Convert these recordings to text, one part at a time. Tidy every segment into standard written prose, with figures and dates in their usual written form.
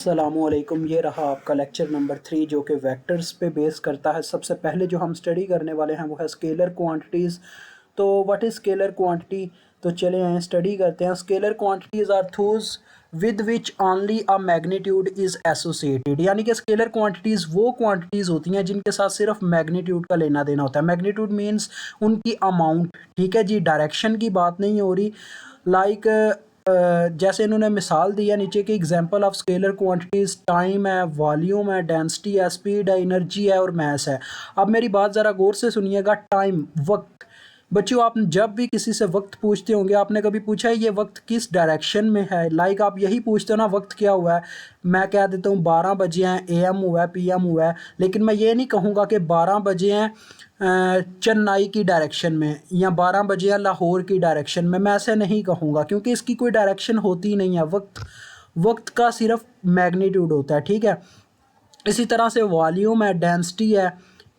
अस्सलामुअलैकुम। ये रहा आपका लेक्चर नंबर 3 जो कि वेक्टर्स पे बेस करता है। सबसे पहले जो हम स्टडी करने वाले हैं वो है स्केलर क्वांटिटीज़। तो व्हाट इज़ स्केलर क्वांटिटी? तो चले आए स्टडी करते हैं। Scalar quantities are those with which only a magnitude is associated. यानी कि स्केलर क्वांटिटीज़ वो क्वांटिटीज़ होती हैं जिनके साथ सिर्फ मैग्नीट्यूड का लेना देना होता है। मैग्नीट्यूड मीन्स उनकी अमाउंट, ठीक है जी, डायरेक्शन की बात नहीं हो रही। लाइक जैसे इन्होंने मिसाल दी है नीचे की, example of scalar quantities time है, वॉल्यूम है, डेंसिटी है, स्पीड है, एनर्जी है और मास है। अब मेरी बात ज़रा गौर से सुनिएगा। टाइम, वक्त। बच्चों, आप जब भी किसी से वक्त पूछते होंगे, आपने कभी पूछा है ये वक्त किस डायरेक्शन में है? लाइक आप यही पूछते हो ना, वक्त क्या हुआ है। मैं कह देता हूँ 12 बजे हैं, एएम हुआ है, पीएम हुआ है, लेकिन मैं ये नहीं कहूँगा कि 12 बजे हैं चेन्नई की डायरेक्शन में या 12 बजे हैं लाहौर की डायरेक्शन में। मैं ऐसे नहीं कहूँगा क्योंकि इसकी कोई डायरेक्शन होती नहीं है। वक्त का सिर्फ मैग्नीट्यूड होता है, ठीक है। इसी तरह से वॉल्यूम है, डेंसिटी है,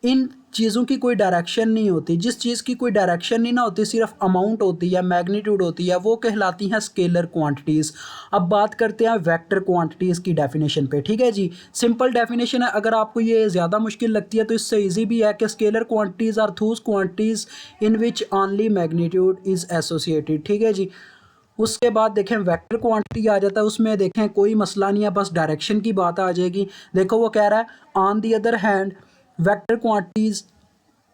इन चीज़ों की कोई डायरेक्शन नहीं होती। जिस चीज़ की कोई डायरेक्शन नहीं ना होती, सिर्फ अमाउंट होती है, मैग्नीट्यूड होती है, वो कहलाती हैं स्केलर क्वांटिटीज़। अब बात करते हैं वेक्टर क्वांटिटीज़ की डेफिनेशन पे, ठीक है जी। सिंपल डेफिनेशन है। अगर आपको ये ज़्यादा मुश्किल लगती है तो इससे ईजी भी है कि scalar quantities are those quantities in which only magnitude is associated, ठीक है जी। उसके बाद देखें वेक्टर क्वांटिटी आ जाता है, उसमें देखें कोई मसला नहीं है, बस डायरेक्शन की बात आ जाएगी। देखो वो कह रहा है on the other hand vector quantities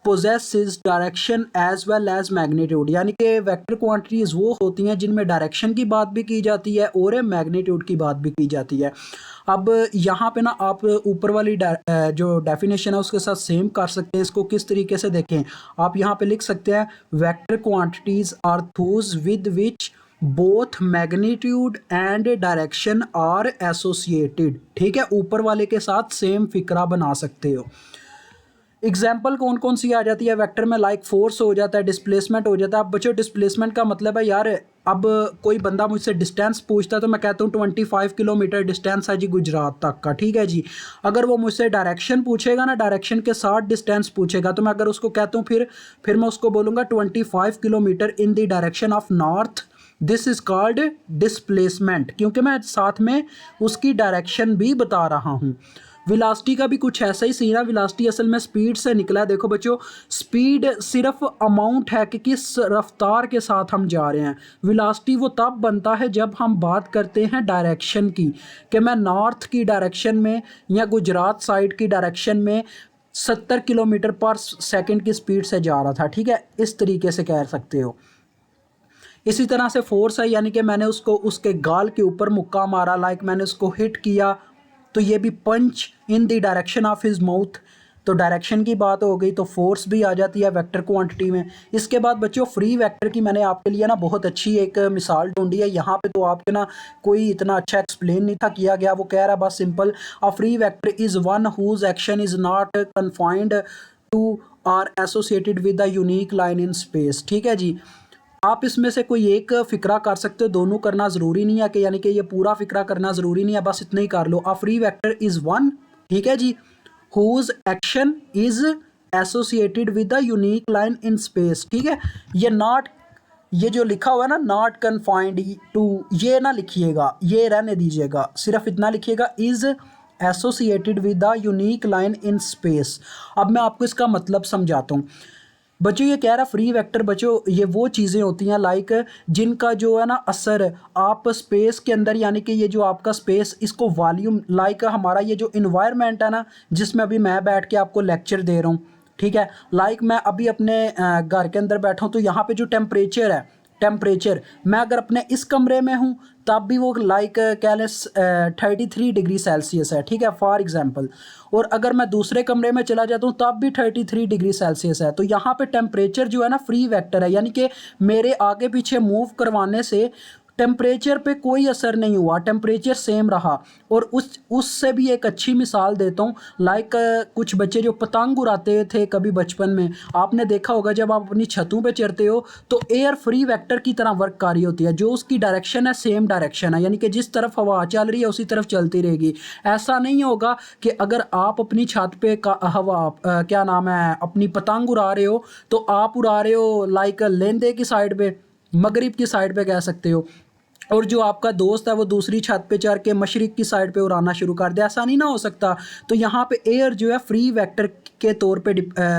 possesses direction as well as magnitude. यानी कि वेक्टर क्वांटिटीज़ वो होती हैं जिनमें डायरेक्शन की बात भी की जाती है और मैग्नीट्यूड की बात भी की जाती है। अब यहाँ पे ना आप ऊपर वाली जो डेफिनेशन है उसके साथ सेम कर सकते हैं। इसको किस तरीके से देखें, आप यहाँ पे लिख सकते हैं vector quantities are those with which both magnitude and direction are associated, ठीक है। ऊपर वाले के साथ सेम फिक्रा बना सकते हो। एग्जाम्पल कौन कौन सी आ जाती है वेक्टर में? लाइक फोर्स हो जाता है, डिस्प्लेसमेंट हो जाता है। अब बच्चों, डिस्प्लेसमेंट का मतलब है यार, अब कोई बंदा मुझसे डिस्टेंस पूछता है तो मैं कहता हूँ 25 किलोमीटर डिस्टेंस है जी गुजरात तक का, ठीक है जी। अगर वो मुझसे डायरेक्शन पूछेगा ना, डायरेक्शन के साथ डिस्टेंस पूछेगा, तो मैं अगर उसको कहता हूँ फिर मैं उसको बोलूँगा 25 kilometre in the direction of north, this is called displacement, क्योंकि मैं साथ में उसकी डायरेक्शन भी बता रहा हूँ। विलासिटी का भी कुछ ऐसा ही सीन है। विलासिटी असल में स्पीड से निकला है। देखो बच्चों, स्पीड सिर्फ अमाउंट है कि किस रफ्तार के साथ हम जा रहे हैं। विलासिटी वो तब बनता है जब हम बात करते हैं डायरेक्शन की, कि मैं नॉर्थ की डायरेक्शन में या गुजरात साइड की डायरेक्शन में 70 किलोमीटर पर सेकंड की स्पीड से जा रहा था, ठीक है। इस तरीके से कह सकते हो। इसी तरह से फोर्स है, यानी कि मैंने उसको उसके गाल के ऊपर मुक्का मारा, लाइक मैंने उसको हिट किया, तो ये भी punch in the direction of his mouth, तो डायरेक्शन की बात हो गई, तो फोर्स भी आ जाती है वेक्टर क्वांटिटी में। इसके बाद बच्चों फ्री वेक्टर की मैंने आपके लिए ना बहुत अच्छी एक मिसाल ढूंढी है। यहाँ पे तो आपके ना कोई इतना अच्छा एक्सप्लेन नहीं था किया गया। वो कह रहा है बस simple, a free vector is one whose action is not confined to or associated with the unique line in space, ठीक है जी। आप इसमें से कोई एक फ़िक्रा कर सकते हो, दोनों करना ज़रूरी नहीं है कि यानी कि ये पूरा फ़िक्रा करना ज़रूरी नहीं है, बस इतना ही कर लो। A free vector is one, ठीक है जी, whose action is associated with the unique line in space, ठीक है। ये नॉट, ये जो लिखा हुआ है ना नॉट कन्फाइंड टू, ये ना लिखिएगा, ये रहने दीजिएगा, सिर्फ इतना लिखिएगा is associated with the unique line in space. अब मैं आपको इसका मतलब समझाता हूँ। बच्चों ये कह रहा फ्री वेक्टर, बच्चों ये वो चीज़ें होती हैं लाइक जिनका जो है ना असर आप स्पेस के अंदर, यानी कि ये जो आपका स्पेस, इसको वॉल्यूम, लाइक हमारा ये जो इन्वायरमेंट है ना जिसमें अभी मैं बैठ के आपको लेक्चर दे रहा हूँ, ठीक है। लाइक मैं अभी अपने घर के अंदर बैठा हूँ, तो यहाँ पे जो टेम्परेचर है, टेम्परेचर मैं अगर अपने इस कमरे में हूँ तब भी वो लाइक कह लें 33 डिग्री सेल्सियस है, ठीक है, फॉर एग्जांपल। और अगर मैं दूसरे कमरे में चला जाता हूँ तब भी 33 डिग्री सेल्सियस है। तो यहाँ पे टेम्परेचर जो है ना फ्री वेक्टर है, यानी कि मेरे आगे पीछे मूव करवाने से टेम्परेचर पे कोई असर नहीं हुआ, टेम्परेचर सेम रहा। और उससे भी एक अच्छी मिसाल देता हूँ, लाइक कुछ बच्चे जो पतंग उड़ाते थे कभी बचपन में, आपने देखा होगा जब आप अपनी छतों पे चढ़ते हो तो एयर फ्री वेक्टर की तरह वर्क कर रही होती है। जो उसकी डायरेक्शन है सेम डायरेक्शन है, यानी कि जिस तरफ हवा चल रही है उसी तरफ चलती रहेगी। ऐसा नहीं होगा कि अगर आप अपनी छत पे का हवा क्या नाम है अपनी पतंग उड़ा रहे हो तो आप उड़ा रहे हो लाइक लेंदे की साइड पे, मगरिब की साइड पे कह सकते हो, और जो आपका दोस्त है वो दूसरी छत पे चढ़ के मशरिक की साइड पे उड़ाना शुरू कर दे, ऐसा नहीं ना हो सकता। तो यहाँ पे एयर जो है फ्री वेक्टर के तौर पे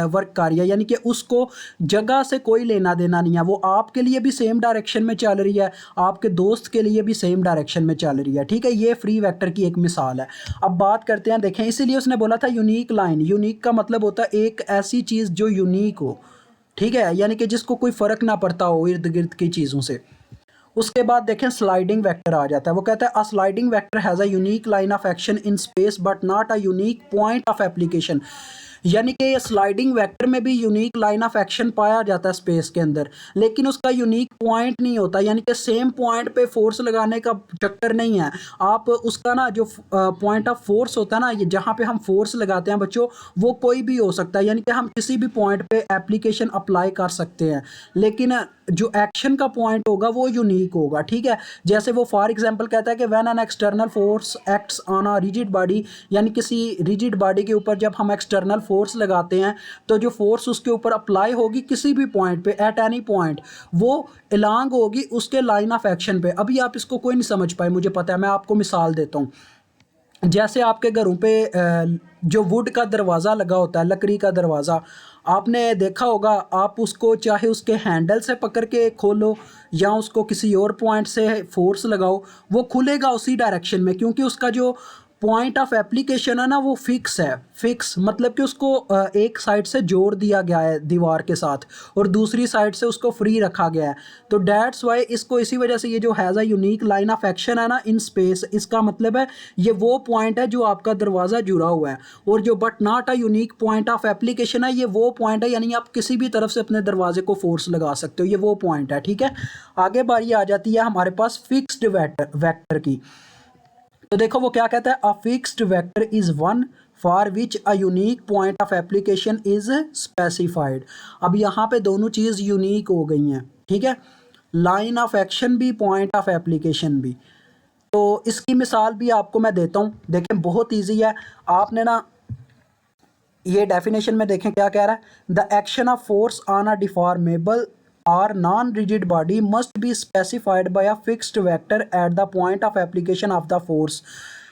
वर्क कर रही है, यानी कि उसको जगह से कोई लेना देना नहीं है, वो आपके लिए भी सेम डायरेक्शन में चल रही है, आपके दोस्त के लिए भी सेम डायरेक्शन में चल रही है, ठीक है। ये फ्री वेक्टर की एक मिसाल है। अब बात करते हैं, देखें इसीलिए उसने बोला था यूनिक लाइन। यूनिक का मतलब होता है एक ऐसी चीज़ जो यूनिक हो, ठीक है, यानी कि जिसको कोई फ़र्क ना पड़ता हो इर्द गिर्द की चीज़ों से। उसके बाद देखें स्लाइडिंग वेक्टर आ जाता है। वो कहता है अ sliding vector has a unique line of action in space but not a unique point of application. यानी कि ये स्लाइडिंग वेक्टर में भी यूनिक लाइन ऑफ एक्शन पाया जाता है स्पेस के अंदर, लेकिन उसका यूनिक पॉइंट नहीं होता, यानी कि सेम पॉइंट पे फोर्स लगाने का चक्कर नहीं है। आप उसका ना जो पॉइंट ऑफ फोर्स होता है ना, ये जहाँ पे हम फोर्स लगाते हैं बच्चों, वो कोई भी हो सकता है, यानी कि हम किसी भी पॉइंट पे एप्लीकेशन अप्लाई कर सकते हैं, लेकिन जो एक्शन का पॉइंट होगा वो यूनिक होगा, ठीक है। जैसे वो फॉर एग्जांपल कहता है कि when an external force acts on a rigid body, यानी किसी रिजिड बॉडी के ऊपर जब हम एक्सटर्नल फोर्स लगाते हैं तो जो फोर्स उसके ऊपर अप्लाई होगी किसी भी पॉइंट पे एट एनी पॉइंट, वो अलोंग होगी उसके लाइन ऑफ एक्शन पे। अभी आप इसको कोई नहीं समझ पाए, मुझे पता है, मैं आपको मिसाल देता हूँ। जैसे आपके घरों पे जो वुड का दरवाज़ा लगा होता है, लकड़ी का दरवाज़ा, आपने देखा होगा, आप उसको चाहे उसके हैंडल से पकड़ के खोलो या उसको किसी और पॉइंट से फोर्स लगाओ, वो खुलेगा उसी डायरेक्शन में, क्योंकि उसका जो पॉइंट ऑफ एप्लीकेशन है ना वो फिक्स है। फिक्स मतलब कि उसको एक साइड से जोड़ दिया गया है दीवार के साथ और दूसरी साइड से उसको फ्री रखा गया है। तो डैट्स वाई इसको इसी वजह से ये जो has a unique line of action है ना इन स्पेस, इसका मतलब है ये वो पॉइंट है जो आपका दरवाज़ा जुड़ा हुआ है। और जो but not a unique point of application है, ये वो पॉइंट है, यानी आप किसी भी तरफ से अपने दरवाजे को फोर्स लगा सकते हो, ये वो पॉइंट है, ठीक है। आगे बारी आ जाती है हमारे पास फिक्स्ड वेक्टर की। तो देखो वो क्या कहता है, a fixed vector is one for which a unique point of application is specified. अब यहाँ पे दोनों चीज़ यूनिक हो गई हैं, ठीक है, लाइन ऑफ एक्शन भी, पॉइंट ऑफ एप्लीकेशन भी। तो इसकी मिसाल भी आपको मैं देता हूँ, देखें बहुत ईजी है। आपने ना ये डेफिनेशन में देखें क्या कह रहा है, the action of force on a deformable or non-rigid body must be specified by a fixed vector at the point of application of the force.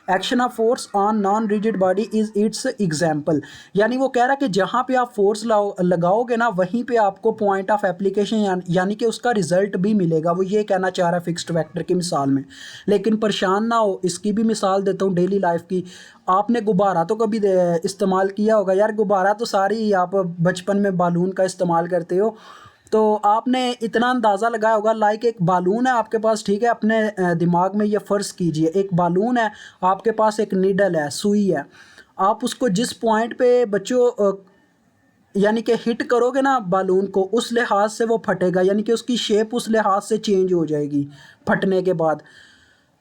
Action of force on non-rigid body is its example। यानी वो कह रहा है कि जहाँ पे आप force लगाओगे ना वहीं पे आपको पॉइंट ऑफ एप्लीकेशन यानी कि उसका रिजल्ट भी मिलेगा, वो ये कहना चाह रहा है फिक्स्ड वेक्टर की मिसाल में। लेकिन परेशान ना हो, इसकी भी मिसाल देता हूँ डेली लाइफ की। आपने गुब्बारा तो कभी इस्तेमाल किया होगा यार, गुब्बारा तो सारी आप बचपन में बालून का इस्तेमाल करते हो। तो आपने इतना अंदाज़ा लगाया होगा, लाइक एक बालून है आपके पास, ठीक है, अपने दिमाग में ये फ़र्ज़ कीजिए एक बालून है आपके पास, एक नीडल है, सुई है। आप उसको जिस पॉइंट पे बच्चों यानी कि हिट करोगे ना बालून को, उस लिहाज से वो फटेगा, यानी कि उसकी शेप उस लिहाज से चेंज हो जाएगी फटने के बाद।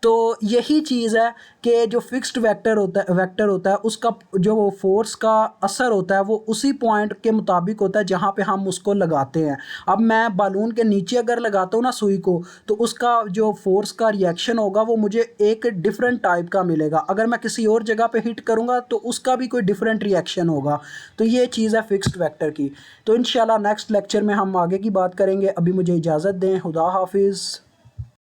तो यही चीज़ है कि जो फिक्स्ड वेक्टर होता है उसका जो फोर्स का असर होता है वो उसी पॉइंट के मुताबिक होता है जहाँ पे हम उसको लगाते हैं। अब मैं बालून के नीचे अगर लगाता हूँ ना सुई को, तो उसका जो फोर्स का रिएक्शन होगा वो मुझे एक डिफरेंट टाइप का मिलेगा। अगर मैं किसी और जगह पे हिट करूँगा तो उसका भी कोई डिफरेंट रिएक्शन होगा। तो ये चीज़ है फिक्स्ड वेक्टर की। तो इंशाल्लाह नेक्स्ट लेक्चर में हम आगे की बात करेंगे। अभी मुझे इजाज़त दें, खुदा हाफिज़।